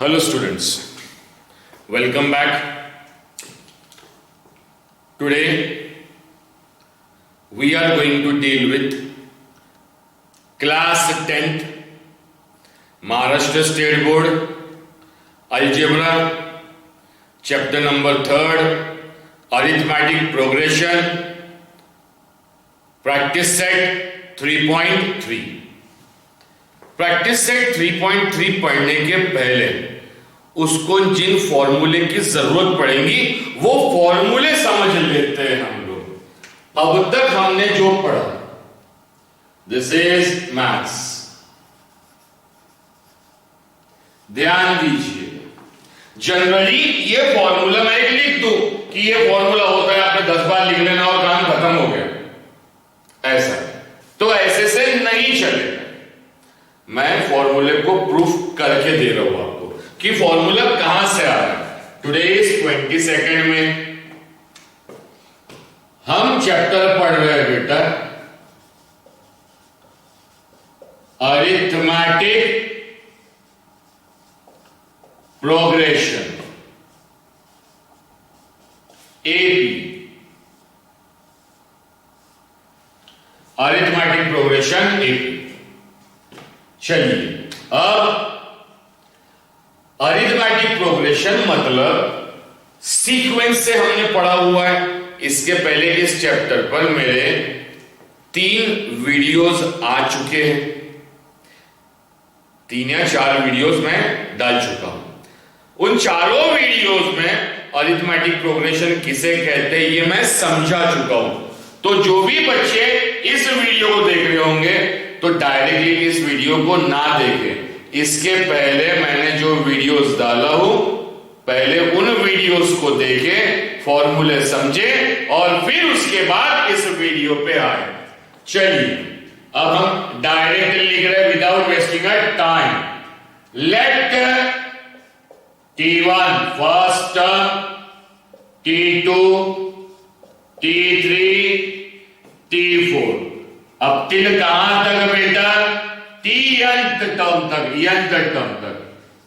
Hello students, welcome back. Today we are going to deal with class 10th Maharashtra State Board Algebra chapter number 3rd Arithmetic Progression Practice Set 3.3। Practice set 3.3 पढ़ने के पहले उसको जिन फॉर्मूले की जरूरत पड़ेगी वो फॉर्मूले समझ लेते हैं हम लोग। अब तक हमने जो पढ़ा, दिस इज मैथ्स, ध्यान दीजिए। जनरली ये फॉर्मूला मैं एक लिख दूं कि ये फॉर्मूला होता है, आपने 10 बार लिख लेना और काम खत्म हो गया, ऐसा तो ऐसे से नहीं चलेगा। मैं फॉर्मूले को प्रूफ करके दे रहा हूं आपको कि फॉर्मूला कहां से आ रहा है। टुडे इज 22 में हम चैप्टर पढ़ रहे हैं बेटा arithmetic progression AP, arithmetic progression AP. चलिए, अब अरिथमेटिक प्रोग्रेशन मतलब सीक्वेंस से हमने पढ़ा हुआ है। इसके पहले इस चैप्टर पर मेरे 3 वीडियोस आ चुके हैं, 3 या 4 वीडियोस मैं डाल चुका हूं। उन चारों वीडियोस में अरिथमेटिक प्रोग्रेशन किसे कहते हैं ये मैं समझा चुका हूं। तो जो भी बच्चे इस वीडियो को देख रहे होंगे तो डायरेक्टली इस वीडियो को ना देखें, इसके पहले मैंने जो वीडियोस डाला हूं पहले उन वीडियोस को देखें, फॉर्मूले समझे और फिर उसके बाद इस वीडियो पे आए। चलिए, अब हम डायरेक्ट लिख रहे without wasting a time. Let T1 first term, T2, T3, T4। अब टिल कहां तक बेटा? Tnth टर्म तक, nth टर्म तक।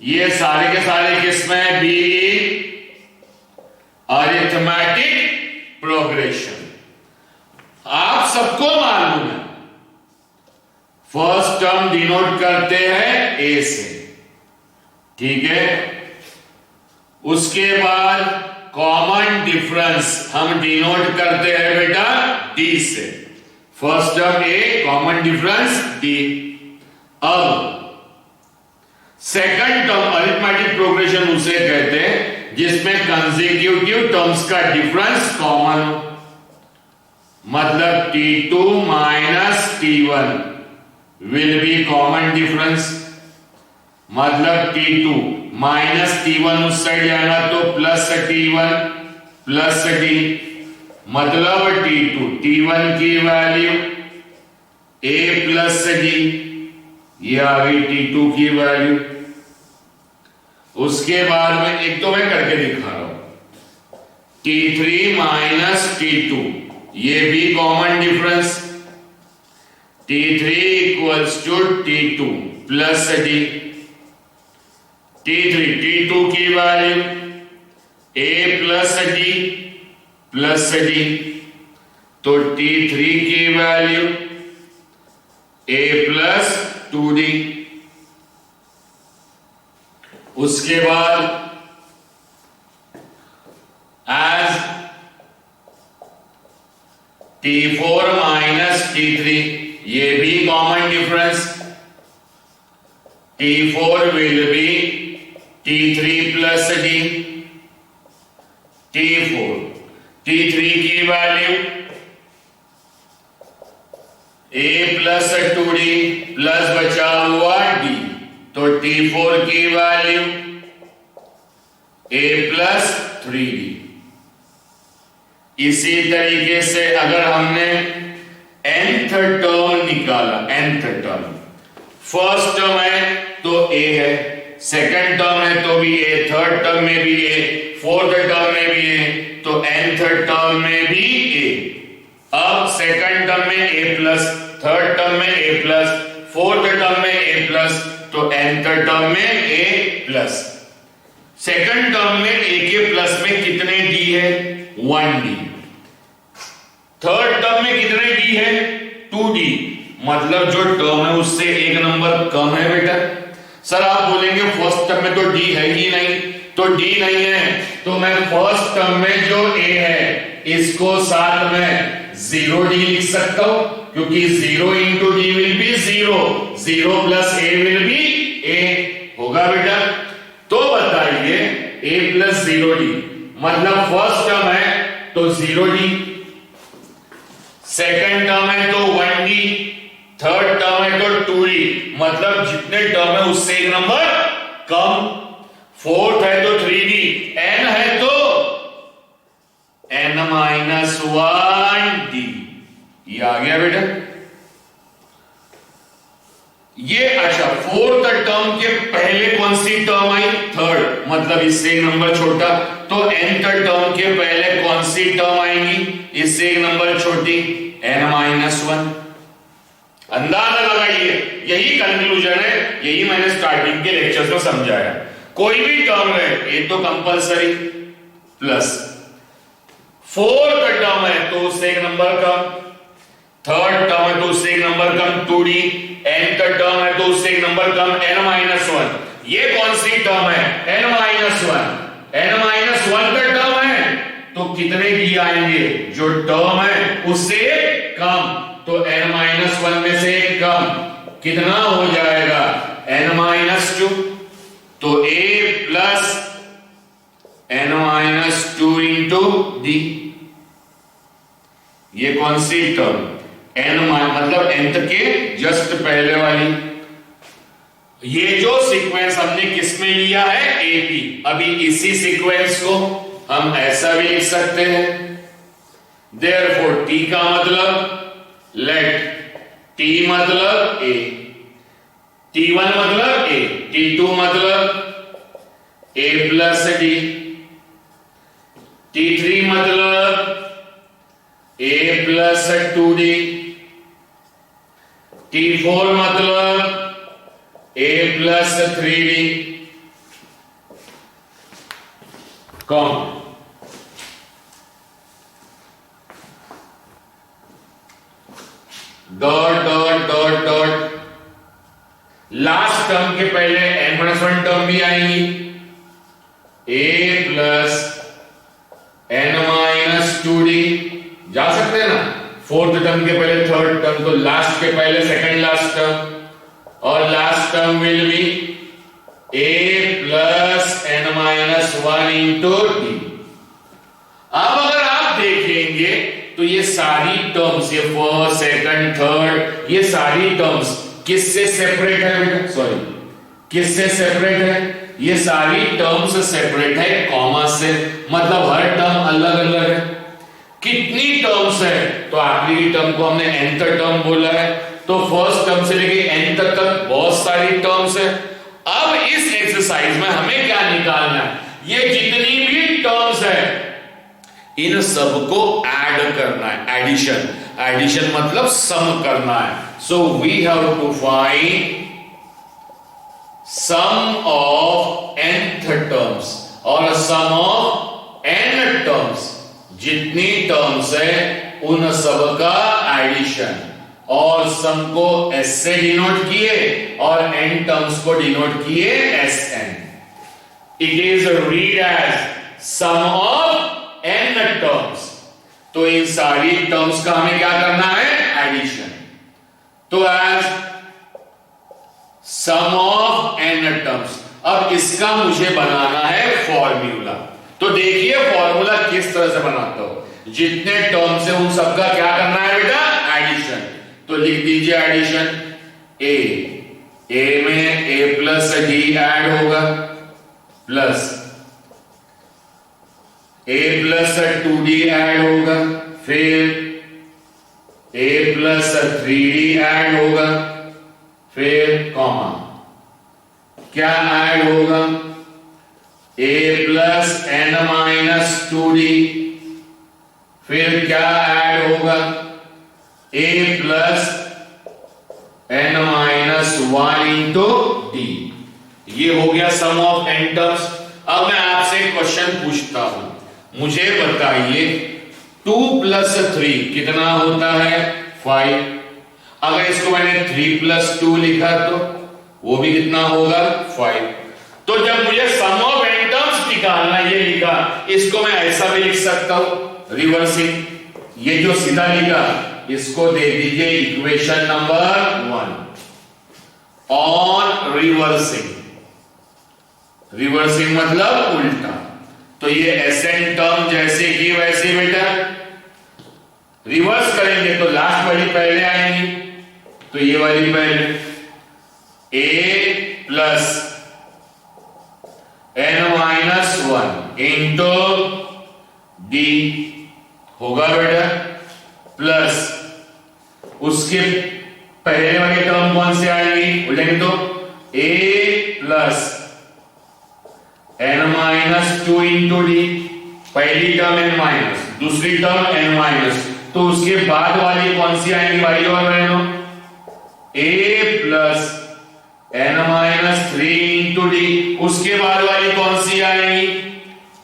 ये सारे के सारे किसमें? Be arithmetic progression. आप सबको मालूम है फर्स्ट टर्म डिनोट करते हैं ए से, ठीक है। उसके बाद कॉमन डिफरेंस हम डिनोट करते हैं बेटा डी से। फर्स्ट टर्म ए, कॉमन डिफरेंस डी। अब सेकंड टर्म अरिथमेटिक प्रोग्रेशन उसे कहते हैं जिसमें कंसेक्यूटिव टर्म्स का डिफरेंस कॉमन हो, मतलब T2 minus T1 will be common difference. मतलब T2 माइनस T1 उस साइड जाएगा तो प्लस T1 प्लस T, मतलब T2 T1 की वैल्यू A प्लस D, ये आ गई T2 की वैल्यू। उसके बाद में एक तो मैं करके दिखा रहा हूं, T3 माइनस T2 ये भी common difference, T3 equals to T2 plus D। T3 T2 की value A plus D plus D, तो T3 की वैल्यू A प्लस 2D। उसके बाद एज T4 माइनस T3 ये भी common difference, T4 will be T3 plus D। T4 T3 की value A plus 2D plus बचा हुआ D, तो T4 की वैल्यू A प्लस 3D। इसी तरीके से अगर हमने nth टर्म निकाला, nth टर्म फर्स्ट टर्म है तो A है, सेकंड टर्म है तो भी A, थर्ड टर्म में भी A, फोर्थ टर्म में भी A, तो nth टर्म में भी A। अब सेकंड टर्म में A प्लस, थर्ड टर्म में A प्लस, फोर्थ टर्म में A प्लस, तो nth टर्म में A प्लस। सेकंड टर्म में a के प्लस में कितने d है? 1d। थर्ड टर्म में कितने d है? 2d। मतलब जो टर्म है उससे एक नंबर कम है बेटा। सर आप बोलेंगे फर्स्ट टर्म में तो d है ही नहीं, तो d नहीं है तो मैं फर्स्ट टर्म में जो a है इसको साथ में 0d लिख सकता हूं, क्योंकि 0 into d will be 0, 0 plus a will be a होगा बेटा। तो बताइए a प्लस 0d मतलब फर्स्ट टर्म है तो 0d, सेकंड टर्म है तो 1d, थर्ड टर्म है तो 2d, मतलब जितने टर्म है उससे एक नंबर कम। फोर्थ है तो 3d, n है तो n माइनस 1d। ये आ गया बेटा। ये अच्छा फोर्थ टर्म के पहले कौन सी टर्म आई? थर्ड, मतलब इससे एक नंबर छोटा। तो nth टर्म के पहले कौन सी टर्म आएंगी? इससे एक नंबर छोटी, n माइनस 1। अंदाजा लगाइए, यही कंक्लूजन है, यही मैंने स्टार्टिंग के लेक्चर्स में समझाया। कोई भी टर्म है ये तो कंपलसरी प्लस, फोर्थ टर्म है तो उससे एक नंबर कम, थर्ड टर्म है तो उससे एक नंबर कम 2d, nth टर्म है तो उससे एक नंबर कम n माइनस 1। ये कौन सी टर्म है? n minus 1। n माइनस 1 का टर्म है तो कितने d आएंगे? जो टर्म है उससे कम, तो n माइनस 1 में से एक कम कितना हो जाएगा? n minus 2। तो a plus n minus 2 into d, ये कौन सी टर्म? n मतलब nth के जस्ट पहले वाली। ये जो सीक्वेंस हमने किस में लिया है? AP। अभी इसी सीक्वेंस को हम ऐसा भी लिख सकते हैं, therefore t का मतलब लेट t मतलब a, t1 मतलब a, t2 मतलब a प्लस d, t3 मतलब a प्लस 2d, t4 मतलब a प्लस 3d। कौन? Dot dot dot dot, last term के पहले n-1 टर्म भी आएंगी, a प्लस n-2d। जा सकते हैं ना? फोर्थ टर्म के पहले थर्ड टर्म, तो लास्ट के पहले सेकंड लास्ट टर्म, और last term will be a plus n-1 into d। अब अगर आप देखेंगे तो ये सारी टर्म्स, ये फर्स्ट सेकंड थर्ड, ये सारी टर्म्स किससे सेपरेट है बेटा? सॉरी, किससे सेपरेट है? ये सारी टर्म्स सेपरेट है कॉमा से, मतलब हर टर्म अलग अलग है। कितनी टर्म्स है? तो आखिरी टर्म को हमने nth टर्म बोला है, तो फर्स्ट टर्म से लेके nth तक बहुत सारी टर्म्स है। अब इस एक्सरसाइज में हमें क्या निकालना है? ये जितनी भी टर्म्स है इन सबको ऐड करना है, एडिशन। एडिशन मतलब सम करना है। So we have to find sum of nth terms और सम ऑफ n टर्म्स। जितनी टर्म्स है उन सब का एडिशन, और सम को s से डिनोट किए और n टर्म्स को डिनोट किए sn। It is read as sum of n terms. तो इन सारी टर्म्स का हमें क्या करना है? एडिशन। तो as sum of n terms. अब इसका मुझे बनाना है फॉर्मूला। तो देखिए फॉर्मूला किस तरह से बनाता हूं। जितने टर्म्स है उन सबका क्या करना है बेटा? एडिशन। तो लिख दीजिए एडिशन। a में a प्लस d ऐड होगा, plus a plus 2d add होगा, फिर a प्लस 3d ऐड होगा, फिर कॉमा क्या ऐड होगा? a प्लस n-2d, फिर क्या ऐड होगा? a plus n-1 into d। ये हो गया सम ऑफ n टर्म्स। अब मैं आपसे एक क्वेश्चन पूछता हूं, मुझे बताइए 2 + 3 कितना होता है? 5। अगर इसको मैंने 3 + 2 लिखा तो वो भी कितना होगा? 5। तो जब मुझे सम ऑफ n टर्म्स निकालना ये लिखा, इसको मैं ऐसा भी लिख सकता हूं रिवर्सिंग। ये जो सीधा लिखा इसको दे दीजिए equation number 1 on reversing. Reversing मतलब उल्टा। तो ये Sn टर्म जैसे की वैसे बेटा, रिवर्स करेंगे तो लास्ट वाली पहले आएंगी, तो ये वाली पहले a plus n-1 into d होगा बेटा, प्लस उसके पहले वाली टर्म कौन से आएंगी बोलेंगे तो a plus n-2 into d, पहली टर्म n-, दूसरी टर्म n-, तो उसके बाद वाली कौन सी आएंगी भाई और बहनों? a plus n-3 into d, उसके बाद वाली कौन सी आएंगी?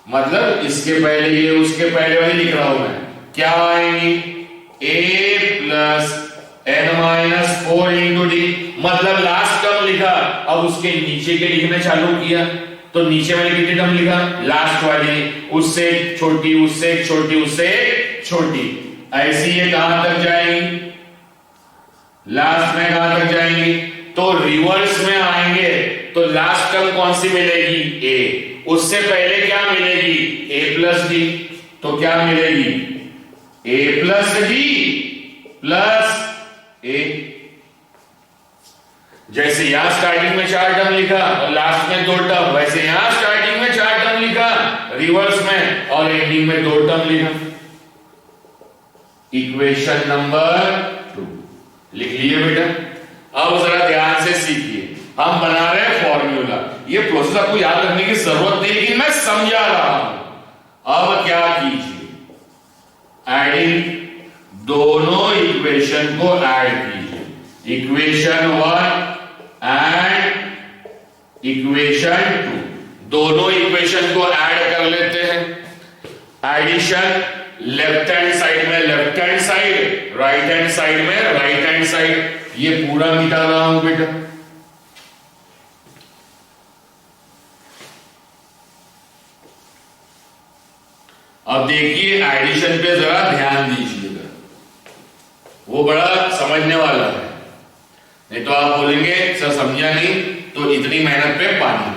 मतलब इसके पहले ये, उसके पहले वाली लिख रहा हूं मैं, क्या आएंगी? a plus n-4 into d, मतलब लास्ट टर्म लिखा, अब उसके नीचे के लिखना चालू किया, तो नीचे वाली कितनी टर्म लिखा? लास्ट वाली, उससे छोटी, उससे छोटी, उससे छोटी, ऐसी ये कहां तक जाएंगी? लास्ट में कहां तक जाएंगी? तो रिवर्स में आएंगे तो लास्ट टर्म कौन सी मिलेगी? a, उससे पहले क्या मिलेगी? a प्लस d, तो क्या मिलेगी? a plus d plus a। जैसे यहां स्टार्टिंग में 4 टर्म लिखा और लास्ट में 2 टर्म, वैसे यहां स्टार्टिंग में 4 टर्म लिखा रिवर्स में और एंडिंग में 2 टर्म लिखा। इक्वेशन नंबर 2 लिख लिए बेटा। अब जरा ध्यान से सीखिए, हम बना रहे हैं फॉर्मूला। ये प्रोसेस आपको याद रखने की जरूरत नहीं, लेकिन मैं समझा रहा हूं। अब क्या कीजिए, एडिंग दोनों इक्वेशन को ऐड कीजिए, इक्वेशन 1 एंड इक्वेशन 2, दोनों इक्वेशन को ऐड कर लेते हैं। एडिशन लेफ्ट हैंड साइड में left hand side, right hand side में राइट हैंड साइड, ये पूरा मिटा रहा हूं बेटा। अब देखिए एडिशन पे जरा ध्यान दीजिएगा, वो बड़ा समझने वाला है, नहीं तो आप बोलेंगे सर समझा नहीं, तो इतनी मेहनत पे पानी।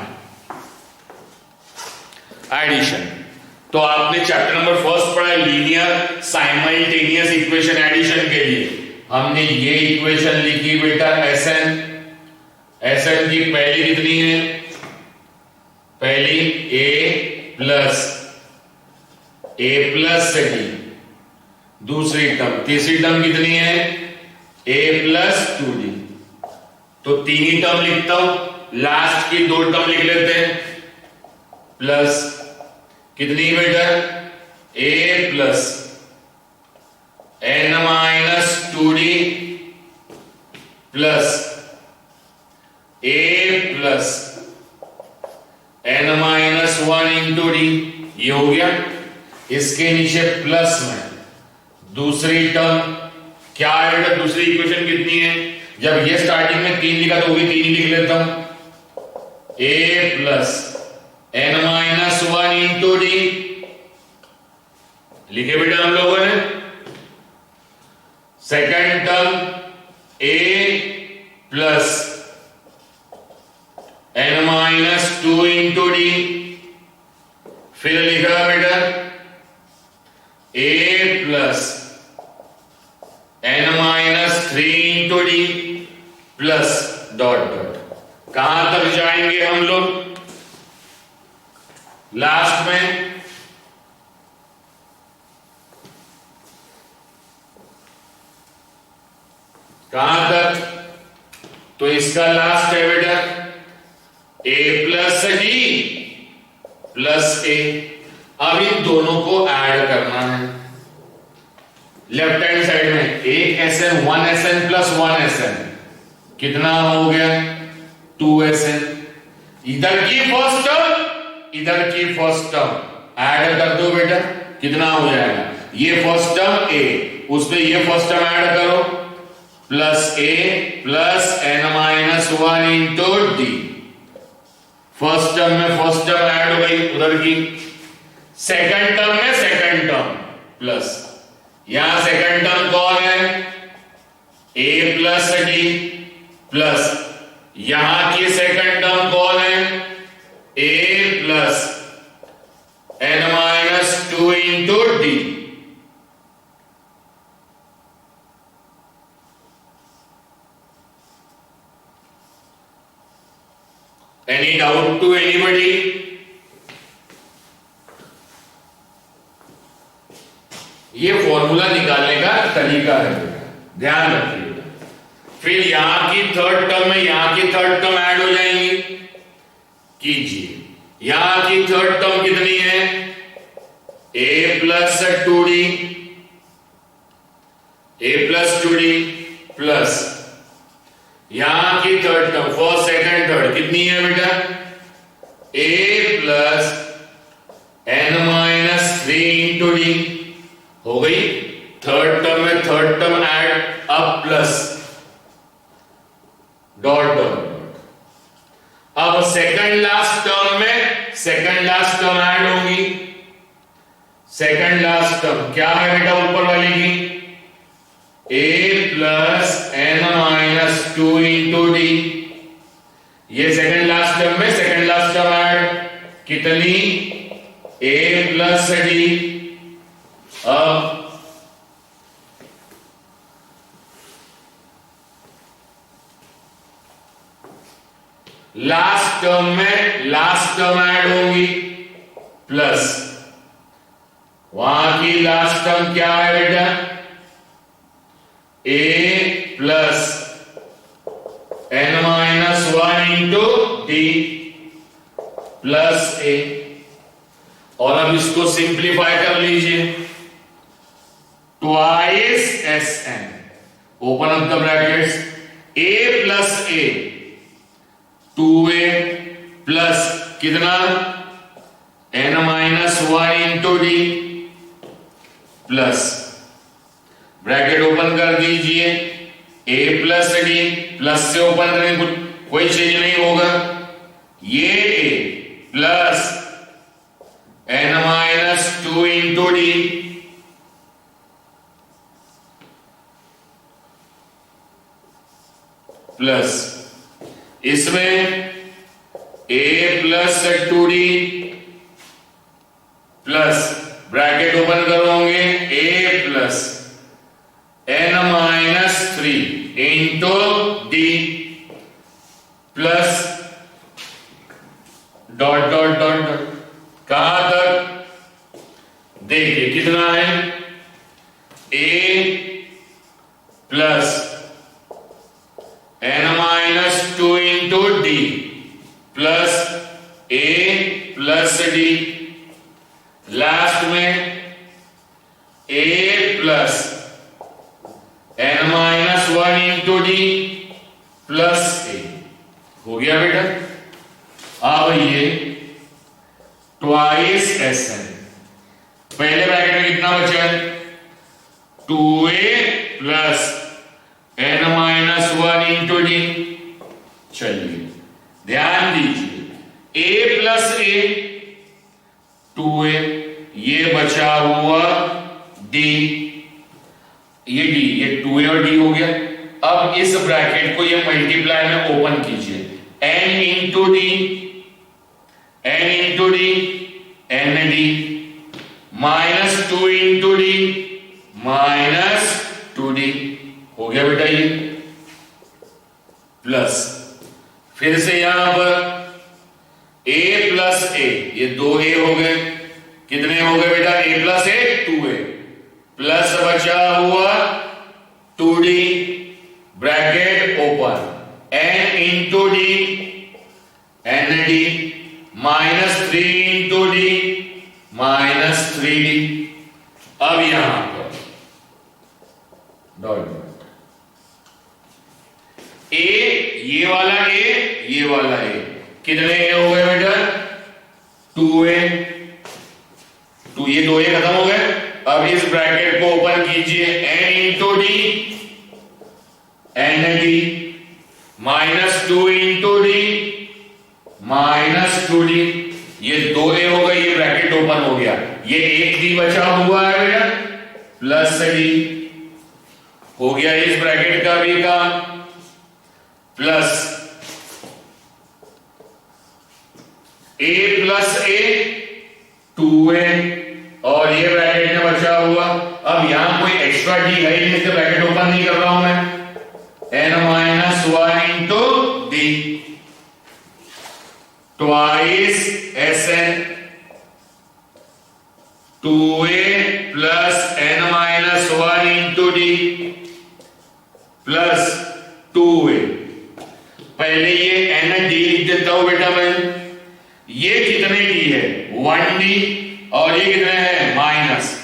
एडिशन तो आपने चैप्टर नंबर 1 पढ़ा है, लीनियर साइमल्टेनियस इक्वेशन एडिशन के लिए हमने ये इक्वेशन लिखी बेटा Sn। Sn की पहली कितनी है? पहली a प्लस d, दूसरी टर्म, तीसरी टर्म कितनी है? a प्लस 2d, तो 3 ही टर्म लिखता हूं, लास्ट की 2 टर्म लिख लेते हैं, प्लस कितनी बेटा? a plus n-2d plus a plus n-1 into d, ये हो गया। इसके नीचे प्लस में दूसरी टर्म क्या है बेटा? दूसरी इक्वेशन कितनी है? जब ये स्टार्टिंग में 3 लिखा तो वो भी 3 ही लिख लेता हूं, a plus n-1 into d, लिखे बेटा हम लोगों ने। Second term a plus n-2 into d, फिर लिखा बेटा a plus n-3 into d plus dot dot. कहां तक जाएंगे हम लोग? लास्ट में कहां तक? तो इसका लास्ट है बेटा a plus d plus a। अब इन दोनों को ऐड करना है लेफ्ट हैंड साइड में, एक Sn 1Sn प्लस 1Sn कितना हो गया? 2Sn। इधर की फर्स्ट टर्म इधर की फर्स्ट टर्म ऐड कर दो बेटा, कितना हो जाएगा, ये फर्स्ट टर्म ए, उसमें ये फर्स्ट टर्म ऐड करो, plus A plus N minus one into D. First term में फर्स्ट टर्म ऐड हो गई उधर की, सेकंड टर्म में सेकंड टर्म प्लस, यहां सेकंड टर्म कौन है, ए प्लस डी, प्लस यहां की सेकंड टर्म कौन है, A plus N minus two into D. Any doubt to anybody? ये फॉर्मूला निकालने का तरीका है बेटा, ध्यान रखिएगा। फिर यहां की थर्ड टर्म में यहां की थर्ड टर्म ऐड हो जाएंगी, कीजिए। यहां की थर्ड टर्म कितनी है, A plus two D, A plus two D, plus यहां की third term first second third कितनी है बेटा, A plus N minus three into D. हो गई थर्ड टर्म में थर्ड टर्म ऐड, अब प्लस डॉट डॉट। अब सेकंड लास्ट टर्म में सेकंड लास्ट टर्म ऐड होगी, सेकंड लास्ट टर्म क्या है बेटा ऊपर वाली की, A plus N minus two into D. ये सेकंड लास्ट टर्म में सेकंड लास्ट टर्म ऐड कितनी, ए प्लस डी। अब लास्ट टर्म में लास्ट टर्म ऐड होगी, प्लस वहां की लास्ट टर्म क्या है बेटा, A plus N minus one into D plus A. और अब इसको सिंप्लीफाई कर लीजिए, twice S N, open up the brackets, A plus A, two A plus कितना, N minus one into D, plus bracket open कर दीजिए, A plus D, plus से open करेंगे कोई चेंज नहीं होगा, ये A plus N minus two into D, plus इसमें A plus two D plus bracket open करोगे, A plus N minus three into D plus dot dot dot dot. कहां तक देखिए कितना है, A plus N minus two into D plus A plus D, last में A plus N minus one into D plus A. हो गया बेटा। अब ये ट्वाइस एस एन, पहले ब्रैकेट में कितना बचा है, two A plus N minus one into D. चलिए ध्यान दीजिए, ए प्लस ए टू ए, ये बचा हुआ डी, ये डी, ये टू ए और डी हो गया। अब इस ब्रैकेट को ये मल्टीप्लाई में ओपन कीजिए, N into D, N into D, N D, minus two into D, minus two D. हो गया बेटा ये, प्लस फिर से यहां पर ए प्लस ए, ये दो ए हो गए, कितने हो गए बेटा, A plus A two A, plus बचा हुआ two D, bracket open, N into D, N D, minus three into D, minus three D. अब यहां पर डॉट डॉट, ए, ये वाला ए, ये वाला ए, कितने ए हो गए बेटा, two into D N D minus 2 into D minus 2 D, ये 2a हो गई, ये ब्रैकेट ओपन हो गया, ये एक डी बचा हुआ है बेटा प्लस डी हो गया, इस ब्रैकेट का भी का plus a plus a 2a और ये ब्रैकेट में बचा हुआ, अब यहां कोई एक्स्ट्रा डी है नहीं, इससे ब्रैकेट ओपन नहीं कर रहा हूं मैं, n minus 1 into D twice Sn 2a plus n minus 1 into D plus 2a। पहले ये n डी लिख देता हूं बेटा मैं, ये कितने डी है 1 डी और ये कितने हैं minus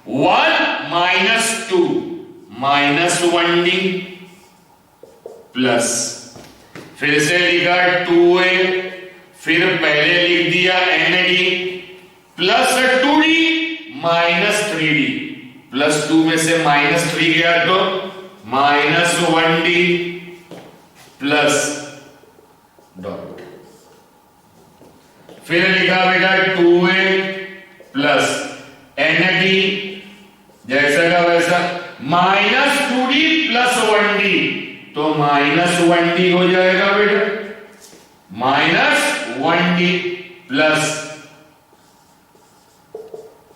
1 minus 2 minus 1 D plus फिर से लिखा 2a, फिर पहले लिख दिया N D plus 2d minus 3d plus 2 में से माइनस 3 गया तो माइनस 1d प्लस डॉट, फिर लिखा बेटा 2a प्लस एन डी जैसा का वैसा माइनस 2d प्लस 1d, तो माइनस 1d हो जाएगा बेटा, minus 1d plus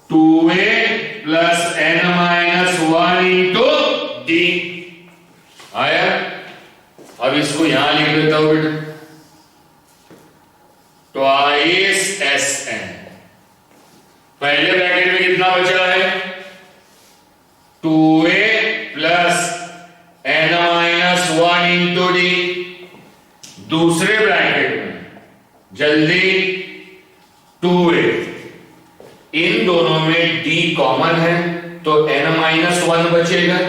2a plus n minus 1 into D आया। अब इसको यहां लिख देता हूं बेटा ट्वाइस Sn, पहले ब्रैकेट में कितना बचा है 2a plus n minus 1 into D, दूसरे ब्रैकेट में जल्दी 2a, इन दोनों में d कॉमन है तो n माइनस 1 बचेगा,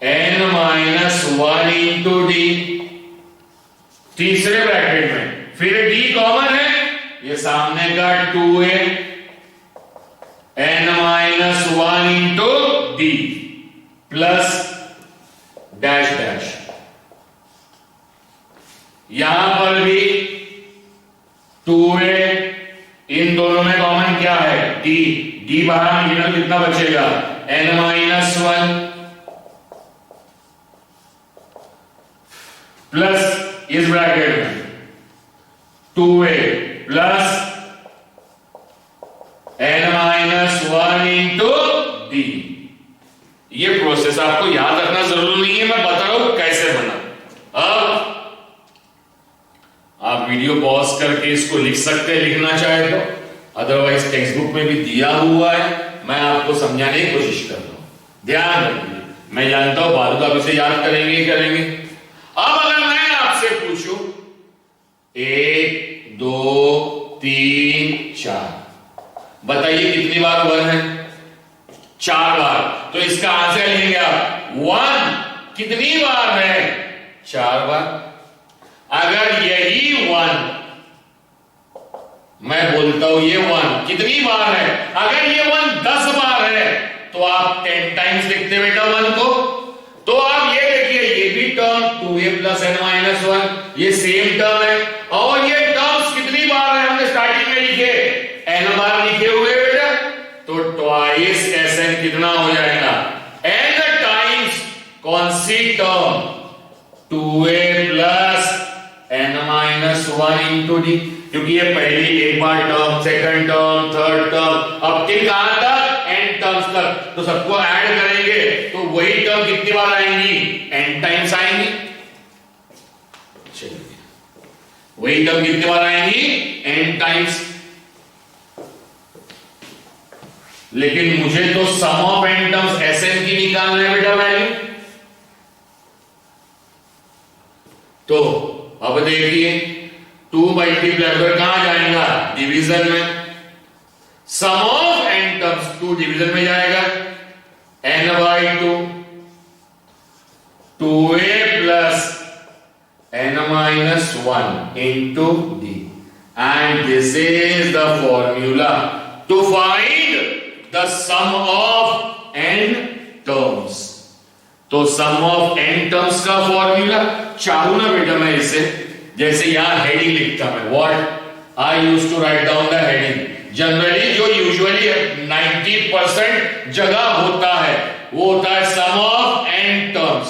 n माइनस 1 इंटू डी, तीसरे ब्रैकेट में फिर d कॉमन है, ये सामने का 2a n minus 1 into D plus dash dash, यहां पर भी 2a, इन दोनों में कॉमन क्या है d, d बाहर निकला कितना बचेगा n माइनस 1 प्लस इस ब्रैकेट में 2a plus n minus 1 into D. ये प्रोसेस आपको याद रखना जरूरी नहीं है, मैं बता रहा हूं कैसे बना। अब आप वीडियो पॉज करके इसको लिख सकते हैं लिखना चाहे तो, अदरवाइज टेक्स्ट बुक में भी दिया हुआ है, मैं आपको समझाने की कोशिश कर रहा हूं, ध्यान रखिए। मैं जानता हूं बाद आप इसे याद करेंगे। अब अगर मैं आपसे पूछूं 1 2 3 4, बताइए कितनी बार 1 है 4 बार, तो इसका आंसर लिखेंगे आप 1 कितनी बार है 4 बार। अगर यही 1 मैं बोलता हूं ये 1 कितनी बार है, अगर ये 1 10 बार है तो आप 10 टाइम्स लिखते बेटा 1 को। तो आप ये देखिए ये भी term 2a plus n minus 1 ये सेम टर्म है, और ये टर्म्स कितनी बार है हमने स्टार्टिंग में लिखे n बार लिखे हुए बेटा, तो ट्वाइस Sn कितना हो जाएगा n टाइम्स कौन सी term 2a plus n minus 1 into D, क्योंकि ये पहली एक बार term, second term, third term, अब टिल कहां तक n टर्म्स तक, तो सबको ऐड करेंगे तो वही टर्म कितनी बार आएंगी n टाइम्स आएंगी। चलिए वही टर्म कितनी बार आएंगी n टाइम्स, लेकिन मुझे तो sum of n terms Sn की निकालना है बेटा वैल्यू। तो अब देखिए 2 मल्टीप्लाई कर कहां जाएगा डिवीजन में, sum of n terms 2 division में जाएगा n by 2 2a plus n minus 1 into d, and this is the formula to find the sum of n terms. तो सम ऑफ n टर्म्स का formula चाहूं ना बेटा मैं इसे, जैसे यहां हेडिंग लिखता मैं, what I use to write down the heading. Generally जो यूजुअली 90% जगह होता है वो होता है सम ऑफ n टर्म्स,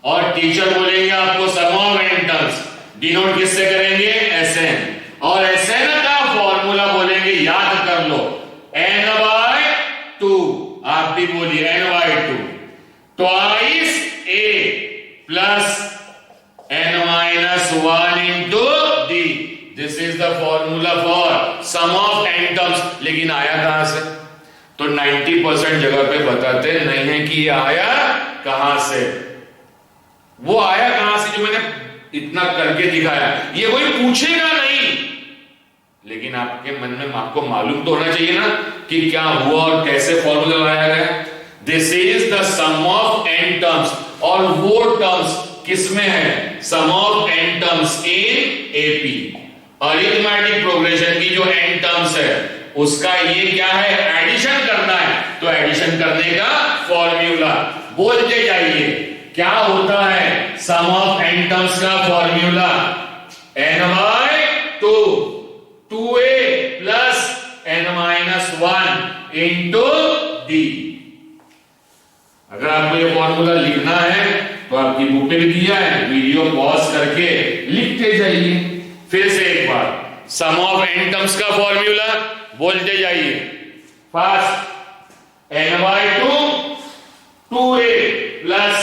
और टीचर बोलेंगे आपको sum of n terms denote किससे करेंगे, Sn, और Sn का फॉर्मूला बोलेंगे, याद कर लो, n/2। आप भी बोलिए n/2 twice a plus n-1 into d। This is the formula for sum of n terms. लेकिन आया कहां से? तो 90% जगह पे बताते नहीं है कि ये आया कहां से। वो आया कहां से जो मैंने इतना करके दिखाया, ये कोई पूछेगा नहीं, लेकिन आपके मन में आपको मालूम तो होना चाहिए ना कि क्या हुआ और कैसे फॉर्मूला लाया गया। This is the sum of n terms, और वो टर्म्स किसमें है? Sum of n terms in AP, arithmetic progression की जो n टर्म्स है उसका ये क्या है, एडिशन करना है। तो एडिशन करने का फॉर्मूला बोलते जाइए, क्या होता है सम ऑफ n टर्म्स का formula, n/2 2a plus n-1 into d। अगर आपको ये फॉर्मूला लिखना है तो आपकी बुक में भी दिया है, वीडियो पॉज करके लिखते जाइए। फिर से एक बार, सम ऑफ n टर्म्स का फॉर्मूला बोलते जाइए, first n/2 2a plus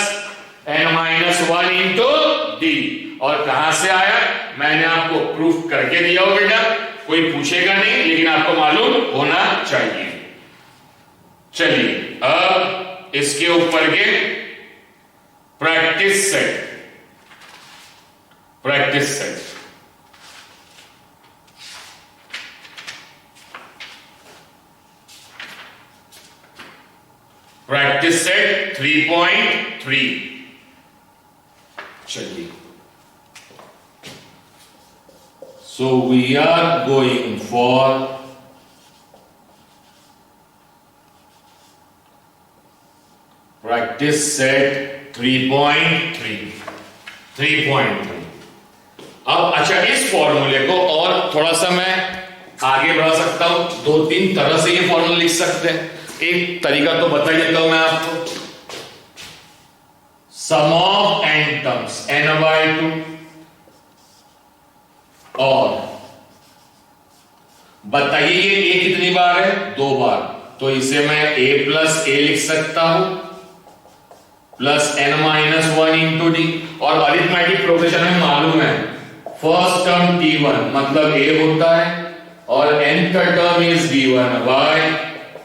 n-1 into d। और कहां से आया मैंने आपको प्रूफ करके दिया हो बेटा, कोई पूछेगा नहीं, लेकिन आपको मालूम होना चाहिए। चलिए अब इसके ऊपर के practice set, practice set. Practice set 3.3। चलिए, so we are going for practice set 3.3। 3.3। अब अच्छा, इस फॉर्मूले को और थोड़ा सा मैं आगे बढ़ा सकता हूं, दो तीन तरह से ये फॉर्मूला लिख सकते हैं। एक तरीका तो बता ही देता हूं मैं आपको, sum of n terms n/2, और बताइए ये a कितनी बार है, 2 बार, तो इसे मैं a प्लस a लिख सकता हूं प्लस n-1 इंटू d। और अरिथमेटिक प्रोग्रेशन में मालूम है फर्स्ट टर्म t1 मतलब a होता है, और nth term is d1 by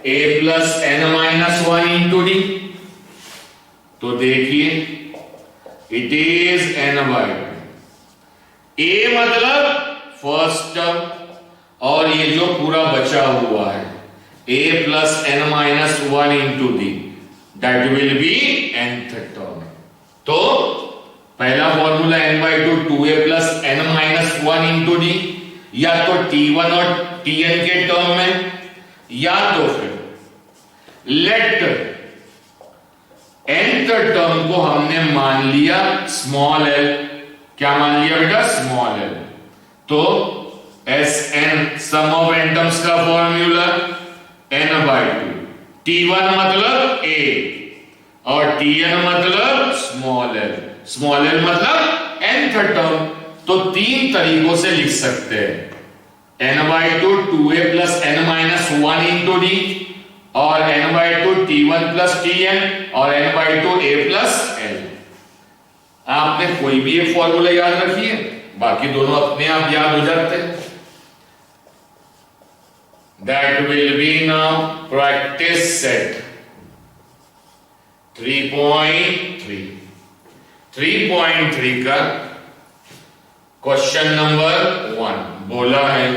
a plus n-1 into d। तो देखिए इट इज n/2, a मतलब फर्स्ट टर्म, और ये जो पूरा बचा हुआ है a plus n-1 into d, that will be nth term. तो पहला formula n/2 2a plus n-1 into d, या तो t1 और tn के टर्म में, या तो फिर लेट nth टर्म को हमने मान लिया स्मॉल l। क्या मान लिया बेटा? Small l। तो Sn sum of n terms का फॉर्मूला n/2, t1 मतलब a और tn मतलब स्मॉल l, स्मॉल l मतलब nth टर्म। तो तीन तरीकों से लिख सकते हैं, n/2 2a plus n-1 into d, और n/2 t1 प्लस tn, और n/2 a प्लस l। आपने कोई भी एक फॉर्मूला याद रखिए, बाकी दोनों अपने आप याद हो जाते हैं। That will B now practice set 3.3। 3.3 का क्वेश्चन नंबर 1 बोला है,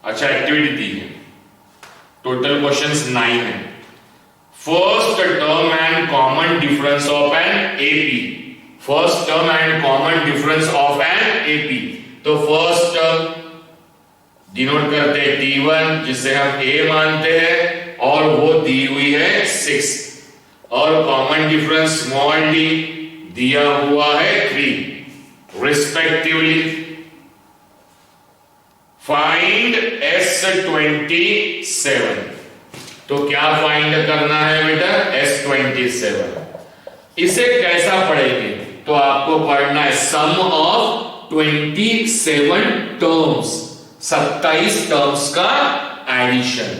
अच्छा एक्टिविटी दी है, टोटल क्वेश्चंस 9 है। First term and common difference of an AP, first term and common difference of an AP. तो फर्स्ट टर्म डिनोट करते हैं t1 जिसे हम a मानते हैं, और वो दी हुई है 6, और कॉमन डिफरेंस स्मॉल डी दिया हुआ है 3 रिस्पेक्टिवली। फाइंड S27, तो क्या फाइंड करना है बेटा? S27। इसे कैसा पढ़ेंगे? तो आपको पढ़ना है सम ऑफ 27 टर्म्स, 27 टर्म्स का एडिशन।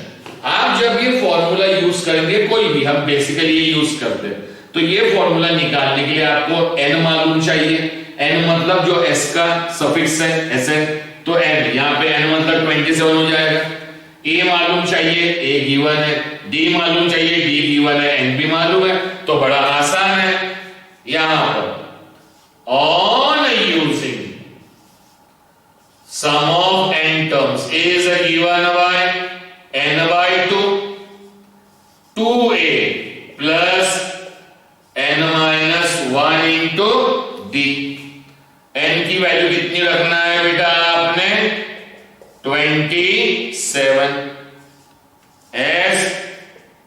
आप जब ये फॉर्मूला यूज करेंगे, कोई भी, हम बेसिकली ये यूज करते हैं, तो ये फॉर्मूला निकालने के लिए आपको n मालूम चाहिए। n मतलब जो s का सफिक्स है Sn, तो n, यहां पे n मतलब 27 हो जाएगा। a मालूम चाहिए, a गिवन है, d मालूम चाहिए, d गिवन है, n भी मालूम है, तो बड़ा आसान है। यहां पर on using sum of n terms, a is given by n by 2, 2a plus n minus 1 into d। n की वैल्यू कितनी रखना है बेटा आपने? 27, S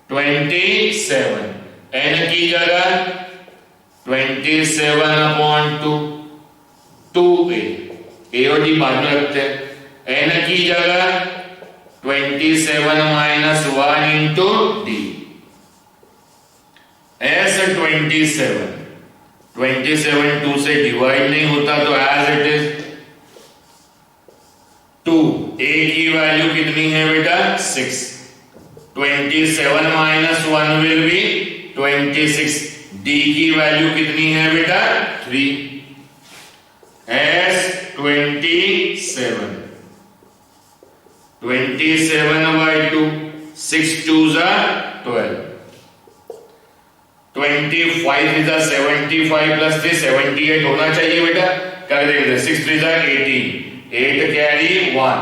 27, n की जगह 27/2, 2a, a और d बाद में रखते हैं। n की जगह 27 minus 1 into d। S 27, 27 2 से डिवाइड नहीं होता, तो एज इट इज 2। a की वैल्यू कितनी है बेटा? 6। 27 minus 1 will be 26। d की वैल्यू कितनी है बेटा? 3। S 27, 27/2, 6 2s are 12, 25 is a 75 plus 3 78 होना चाहिए बेटा। कर देंगे 6 3s are 18, 8 कैरी 1,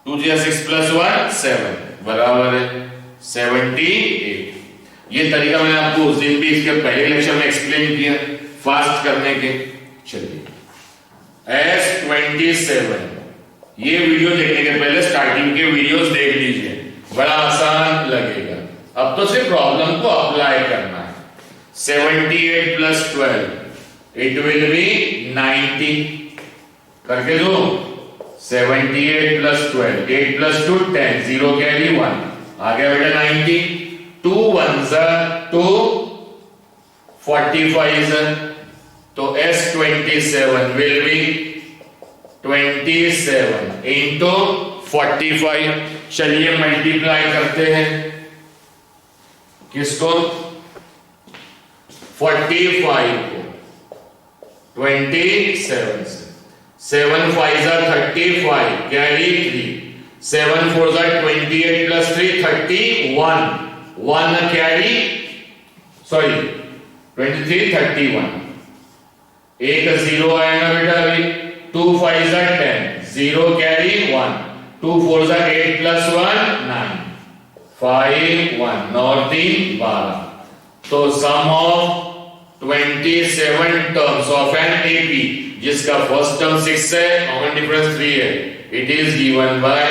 2 6 plus 1 7 बराबर है 78। ये तरीका मैंने आपको उस दिन भी इसके पहले लेक्चर में एक्सप्लेन किया फास्ट करने के। चलिए S27, ये वीडियो देखने के पहले स्टार्टिंग के वीडियोस देख लीजिए, बड़ा आसान लगेगा। अब तो सिर्फ प्रॉब्लम को अप्लाई करना है। 78 plus 12, it will be 90। करके दो 78 plus 12, 8 plus 2 10, 0 कैरी 1, आ गया बेटा 90। 2 1s are 2, 45 है, तो S27 will be 27 into 45। चलिए मल्टीप्लाई करते हैं किसको? 45 को 27 से। 7 5s are 35, carry 3, 7 4s are 28 plus 3 31, 1 carry, sorry 23 31, एक 0 आएगा बेटा अभी। 2 5s are 10, 0 carry 1, 2 4s are 8 plus 1 9, 5 1, 9 3 12। तो sum of 27 terms of an AP, जिसका फर्स्ट टर्म 6 है, कॉमन डिफरेंस 3 है, इट इज गिवन बाय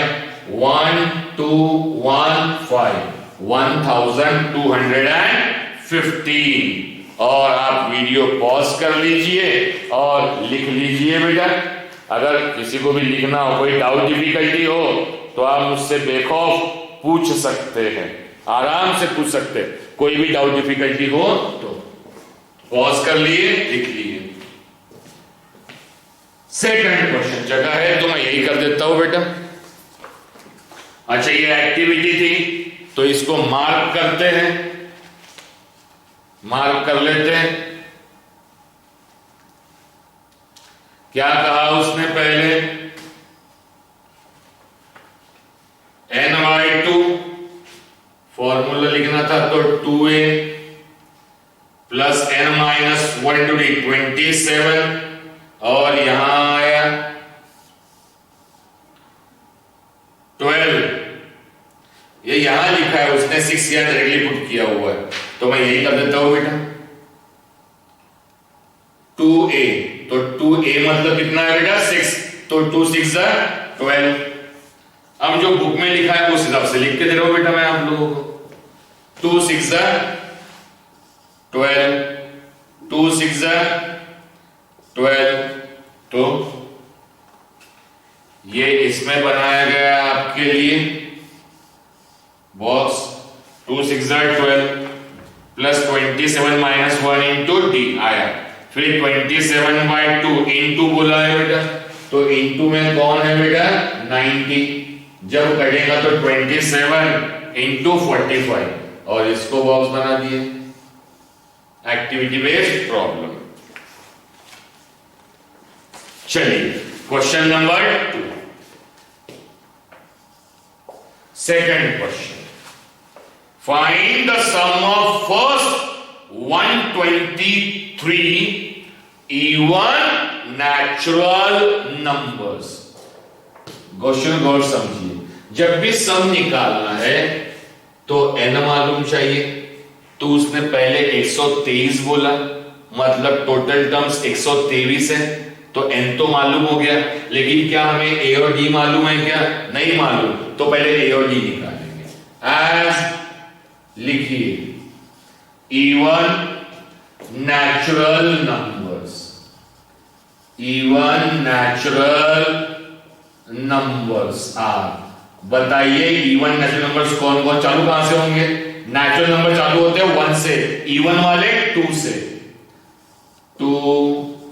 1215, 1215। और आप वीडियो पॉज कर लीजिए और लिख लीजिए बेटा। अगर किसी को भी लिखना हो, कोई डाउट डिफिकल्टी हो, तो आप मुझसे बेखौफ पूछ सकते हैं, आराम से पूछ सकते हैं। कोई भी डाउट डिफिकल्टी हो तो पॉज कर लिए, लिख लिए। सेकंड क्वेश्चन जगह है तो मैं यही कर देता हूं बेटा। अच्छा, ये एक्टिविटी थी तो इसको मार्क करते हैं, मार्क कर लेते हैं। क्या कहा उसने पहले? n/2 फॉर्मूला लिखना था, तो 2a plus n-1 to D 27, और यहां आया 12। ये यहां लिखा है, उसने 6 यहां डायरेक्टली पुट किया हुआ है, तो मैं यही कर देता हूं बेटा। 2a, तो 2a मतलब कितना है बेटा? 6, तो 2 6 12। अब जो बुक में लिखा है उस हिसाब से लिख के दे रहा हूं बेटा मैं आप लोगों को। 2 6 12, 2 6 12। तो ये इसमें बनाया गया है आपके लिए box. 2 6 12 plus 27 minus 1 into D आया। फिर 27/2 इंटू बोला है बेटा, तो इंटू में कौन है बेटा 90। जब कटेगा तो 27 इंटू 45 और इसको बॉक्स बना दिए। Activity based problem. चलिए question number 2, second question. Find the sum of first 123 even natural numbers. Question गौर समझिए, जब भी सम निकालना है तो n मालूम चाहिए, तो उसने पहले 123 बोला, मतलब टोटल टर्म्स 123 है, तो n तो मालूम हो गया। लेकिन क्या हमें a और d मालूम है क्या? नहीं मालूम, तो पहले a और d निकालेंगे। एज लिखिए even natural numbers, even natural numbers are. बताइए इवन नेचुरल नंबर्स कौन कौन चालू कहां से होंगे? नेचुरल नंबर चालू होते हैं 1 से, इवन वाले 2 से। 2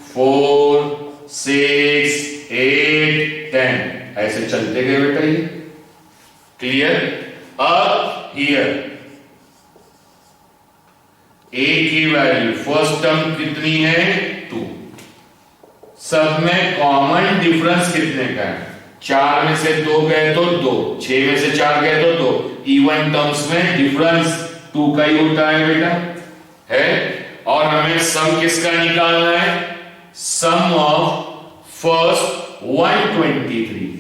4 6 8 10 ऐसे चलते गए बेटा ये। क्लियर? अब हियर a की वैल्यू फर्स्ट टर्म कितनी है 2। सब में कॉमन डिफरेंस कितने का है? 4 में से 2 गए तो 2, 6 में से 4 गए तो 2। इवन टर्म्स में डिफरेंस 2 का ही होता है बेटा, है। और हमें सम किसका निकालना है? Sum of first 123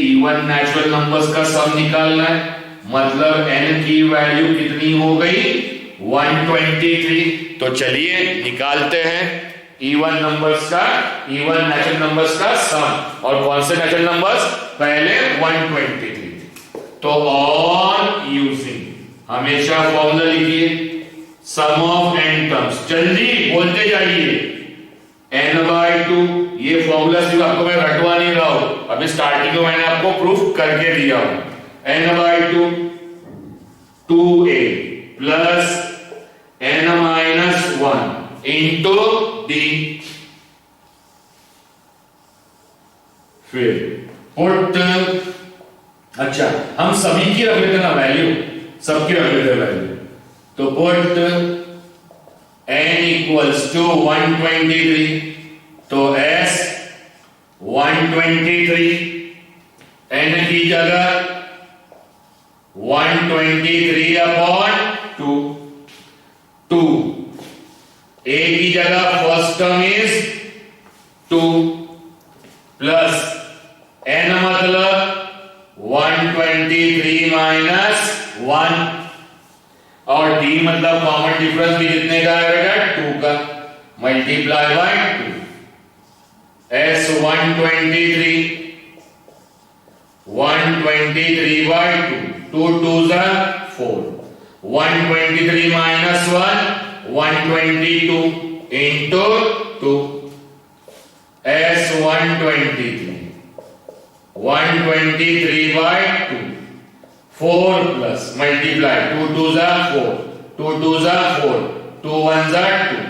even natural numbers का सम निकालना है। मतलब n की वैल्यू कितनी हो गई 123। तो चलिए निकालते हैं इवन नंबर्स का, इवन नेचुरल नंबर्स का सम। और कौन से नेचुरल नंबर्स? पहले 123। तो ऑन यूजिंग, हमेशा फॉर्मूला लिखिए सम ऑफ n टर्म्स। जल्दी बोलते जाइए n/2। ये फॉर्मूला सिर्फ आपको मैं रटवा नहीं रहा हूं, अभी स्टार्टिंग में मैंने आपको प्रूफ करके दिया हूं। n/2 2a plus n-1 into d। फिर पुट, अच्छा हम सभी की रख लेते ना वैल्यू, सबकी रख लेते वैल्यू। तो पुट n इक्वल्स टू 123, तो s 123 n की जगह 123/2। 2 a की जगह first term is 2 plus n मतलब 123 माइनस 1 और d मतलब कॉमन डिफरेंस भी कितने का है बेटा 2 का, multiply by 2। s 123 by 2, 2 2s are 4, 123 minus 1 122 into 2, s 123 by 2, 4 plus multiply 2 2s are 4, 2 2s are 4, 2 1s are 2,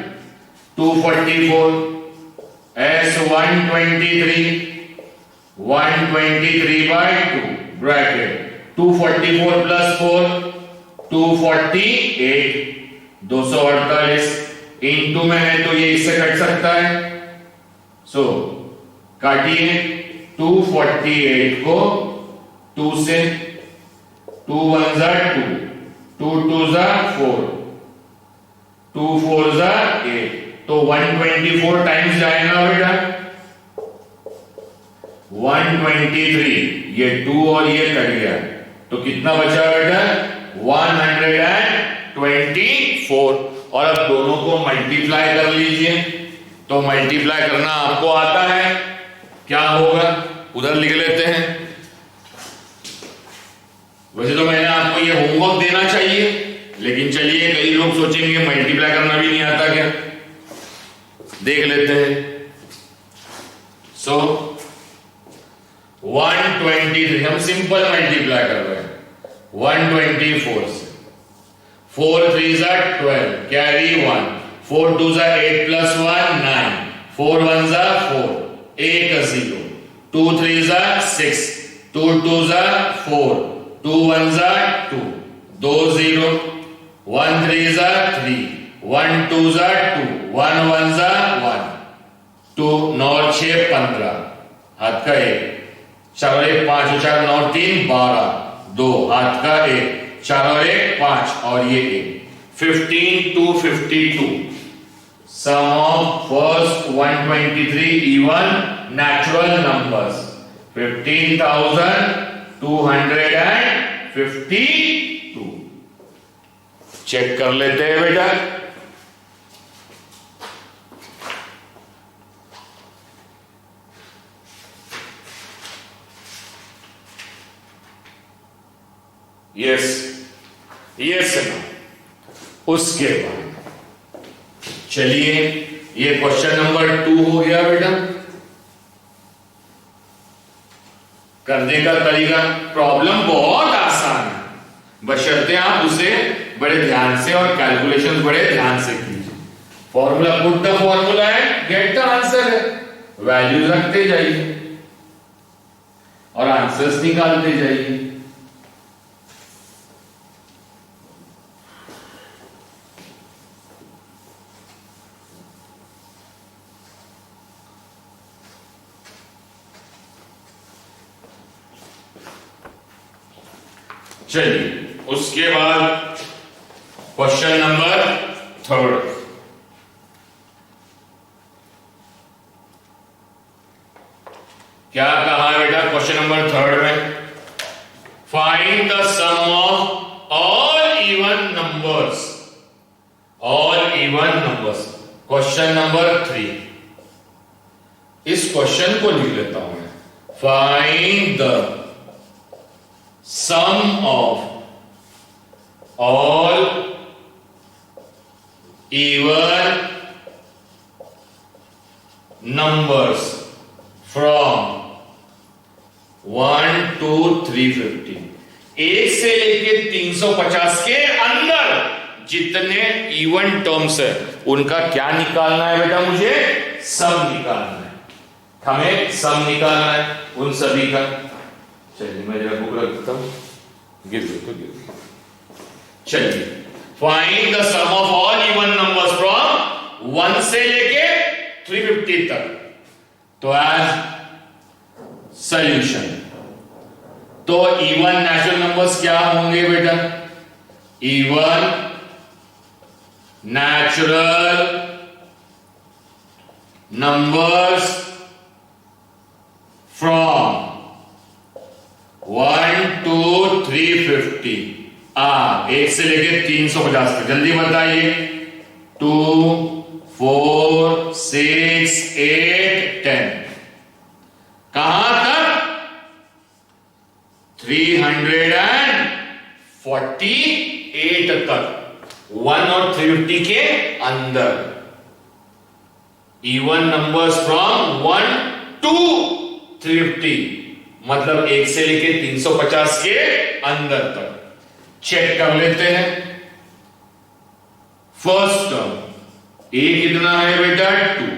244, s 123 by 2 bracket 244 plus 4 248, 248 into में है तो ये इससे कट सकता है, सो काटिए 248 को 2 से, 2 1s are 2, 2 2s are 4, 2 4s are 8, तो 124 टाइम्स जाएगा बेटा 123, ये 2 और ये कट गया तो कितना बचा बेटा 124। और अब दोनों को मल्टीप्लाई कर लीजिए, तो मल्टीप्लाई करना आपको आता है, क्या होगा उधर लिख लेते हैं वैसे तो मैंने आपको ये होमवर्क देना चाहिए, लेकिन चलिए, कई लोग सोचेंगे मल्टीप्लाई करना भी नहीं आता क्या, देख लेते हैं। सो 123, हम सिंपल मल्टीप्लाई कर रहे हैं 124 से। 4 3 ज़ा 12, कैरी 1, 4 2 ज़ा 8 प्लस 1 9, 4 1 ज़ा 4, 1 0, 2 3 ज़ा 6, 2 2 ज़ा 4, 2 1 ज़ा 2, 2 0, 1 3 ज़ा 3, 1 2 ज़ा 2, 1 1 ज़ा 1, 2 9 6 15, हाथ का 1, 4 और 1 5, 4 9 3 12, 2 हाथ का 1, 4 और 1 5 और ये 1, 15 to 52। Sum of first 123 even natural numbers 15,252। Check कर लेते हैं बेटा। यस यस ना। उसके बाद चलिए, ये क्वेश्चन नंबर 2 हो गया बेटा। करने का तरीका, प्रॉब्लम बहुत आसान है, बशर्ते आप उसे बड़े ध्यान से और कैलकुलेशंस बड़े ध्यान से कीजिए। फॉर्मूला, पुट द फॉर्मूला है, गेट द आंसर है, वैल्यू रखते जाइए और आंसर्स निकालते जाइए। चलिए, उसके बाद क्वेश्चन नंबर 3। क्या कहा है बेटा क्वेश्चन नंबर 3 में? Find the sum of all even numbers, all even numbers. Question number 3। इस क्वेश्चन को लिख लेता हूं मैं। Find the sum of all even numbers from 1 to 350। 1 से लेके 350 के अंदर जितने इवन टर्म्स है उनका क्या निकालना है बेटा? मुझे सम निकालना है, हमें सम निकालना है उन सभी का। चलिए, मैं जरा बुक रख देता हूं, गिर दो तो गिर। चलिए, find the sum of all even numbers from 1 से लेके 350 तक। तो एज सॉल्यूशन, तो इवन नेचुरल नंबर्स क्या होंगे बेटा? Even natural numbers from 1 to 350। 1 से लेके 350 तक, जल्दी बताइए। 2 4 6 8 10, कहां तक? 348 तक, 1 और 350 के अंदर। इवन नंबर्स फ्रॉम 1 to 350, मतलब 1 से लेके 350 के अंदर तक। चेक कर लेते हैं। फर्स्ट टर्म ए कितना है बेटा? 2।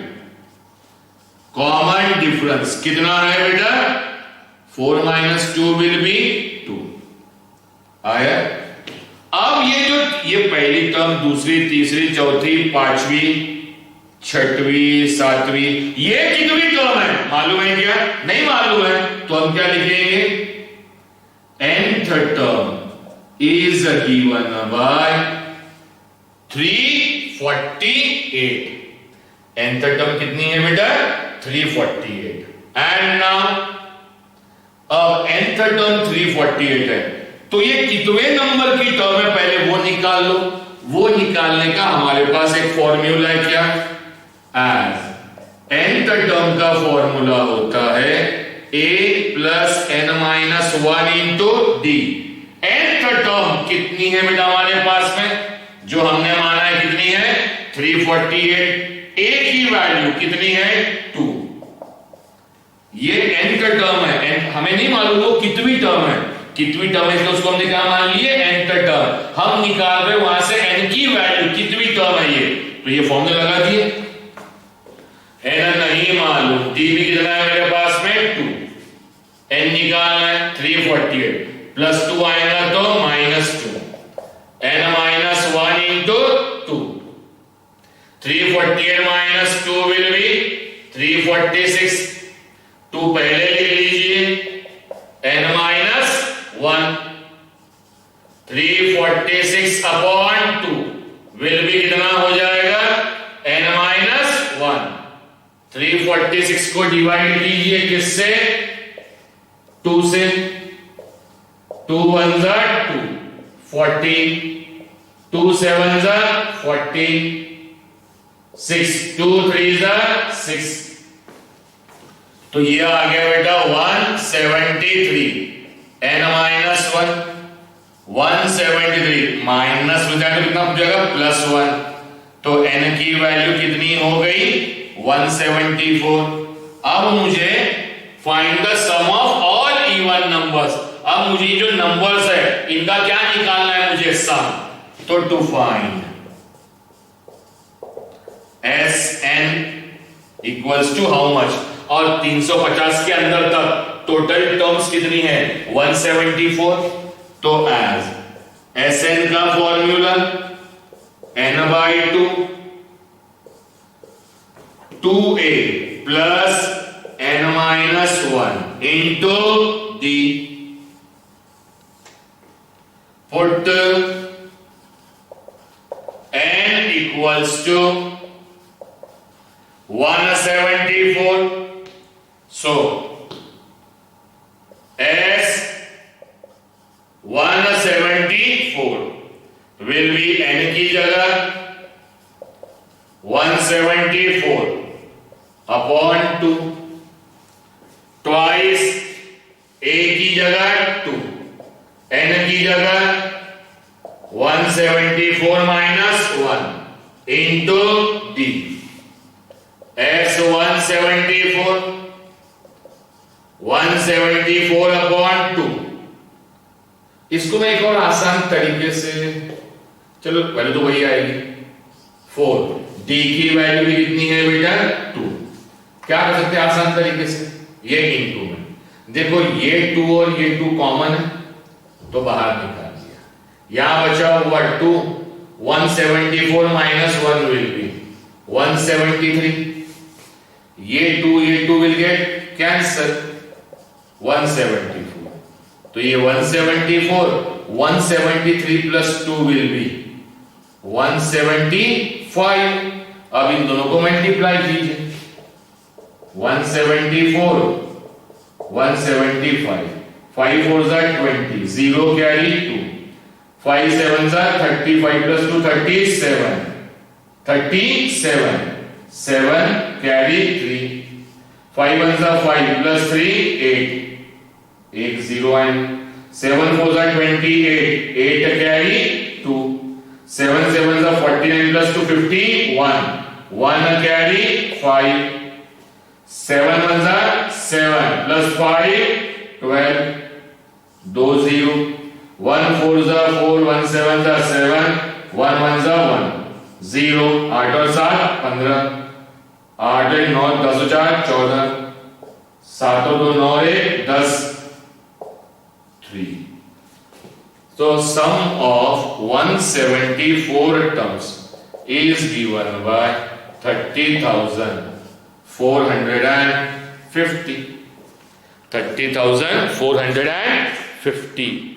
कॉमन डिफरेंस कितना है बेटा? 4 - 2 विल बी 2। आया? अब ये पहली टर्म, दूसरी, तीसरी, चौथी, पांचवी, छठवीं, सातवीं, ये कितनी टर्म है मालूम है क्या? नहीं मालूम है, तो हम क्या लिखेंगे? nth term is given by 348। nth term कितनी है बेटा? 348। एंड नाउ, अब nth टर्म 348 है, तो ये कितने नंबर की टर्म है पहले वो निकाल लो। वो निकालने का हमारे पास एक फॉर्मूला है, क्या? एज nth टर्म का फॉर्मूला होता है a + n - 1 × d। n term कितनी है बेटा हमारे पास में, जो हमने माना है कितनी है 348, ए की वैल्यू कितनी है 2। ये n का टर्म है, n हमें नहीं मालूम वो कितनी टर्म है, कितनी टर्म है तो उसको हमने क्या मान लिए n का टर्म। हम निकाल रहे वहां से n की वैल्यू कितनी टर्म है ये, तो ये फॉर्मूला लगा दिए। n नहीं मालूम, t भी कितना है मेरे पास में 2, n निकालना है 348 प्लस 2 आएगा तो -2, n -1 into 2, 348 minus 2 will be 346, 2 पहले लिख लीजिए, n -1, 346 upon 2 will be कितना हो जाएगा n -1। 346 को डिवाइड कीजिए किससे, 2 से, 2 1 जा 2, 40, 2 7 जा 40, 6 2 3 जा 6, तो ये आ गया बेटा 173, n -1 173 माइनस में जाए तो कितना हो जाएगा +1, तो n की वैल्यू कितनी हो गई 174। अब मुझे find the sum of all even numbers, अब मुझे जो नंबर्स है इनका क्या निकालना है मुझे सम, तो to find Sn equals to how much, और 350 के अंदर तक टोटल टर्म्स कितनी है 174, तो एज Sn का formula n/2 2a plus n -1 into d, put n equals to 174, so S 174 will be n की जगह 174 upon 2 twice a की जगह 2, n की जगह 174 minus 1 into d, S 174 upon 2। इसको मैं एक और आसान तरीके से, चलो पहले तो वही आएगी 4, d की वैल्यू भी कितनी है बेटा 2, क्या कर सकते हैं आसान तरीके से, ये इनटू में, देखो ये 2 और ये 2 कॉमन है तो बाहर निकाल दिया, यहां बचा हुआ 2, 174 minus 1 will be 173, ये 2 will get cancel 174, तो ये 174, 173 plus 2 will be 175, अब इन दोनों को मल्टीप्लाई कीजिए, 174 175, 5 4 जा 20, 0 कैरी 2, 5 7 जा 35 plus 2 37, 37 7 carry 3, 5 1 जा 5 plus 3 8, 1 0 and 7 4 जा 28, 8 carry 2, 7 7 जा 49 plus 2 51, 1 carry 5, 7 1 जा 7 plus 5 12, 2 0, 1 4 जा 4, 1 7 जा 7, 1 1 जा 1, 0, 8 और 7 15, 8 9 10 4 14, 7 2 9 1 10 3। So sum of 174 terms is given by 30,450, 30,450।